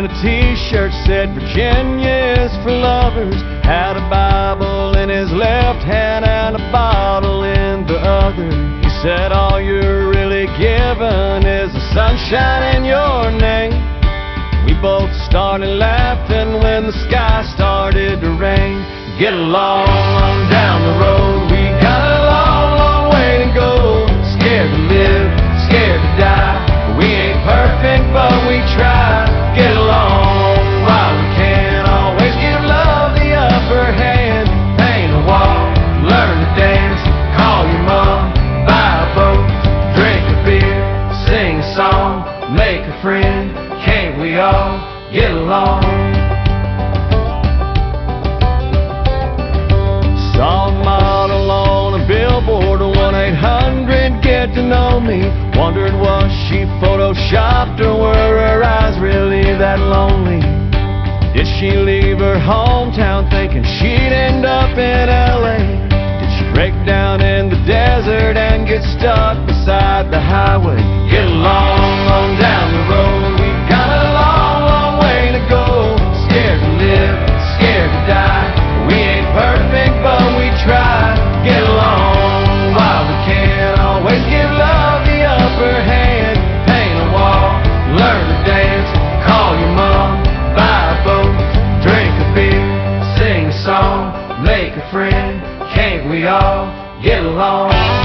a t-shirt said Virginia is for lovers, had a Bible in his left hand and a bottle in the other. He said all you're really given is the sunshine in your name. We both started laughing when the sky started to rain. Get along on down the road, we got a long, long way to go. Scared to live, scared to die. We ain't perfect, but we try. Get along while we can. Always give love the upper hand. Paint a wall, learn to dance. Call your mom, buy a boat, drink a beer, sing a song, make a friend. Can't we all get along? Saw a model on a billboard, 1-800 get to know me. Wondered was she photoshopped or were her eyes really that lonely? Did she leave her hometown thinking she'd end up in LA? Did she break down in the desert and get stuck beside the highway? Get along on down the road, we got a long, long way to go. Scared to live, scared to die. We ain't perfect, but we try. Get along while we can. Always give love the upper hand. Paint a wall, learn to dance. Call your mom, buy a boat, drink a beer, sing a song, make a friend. Can't we all get along?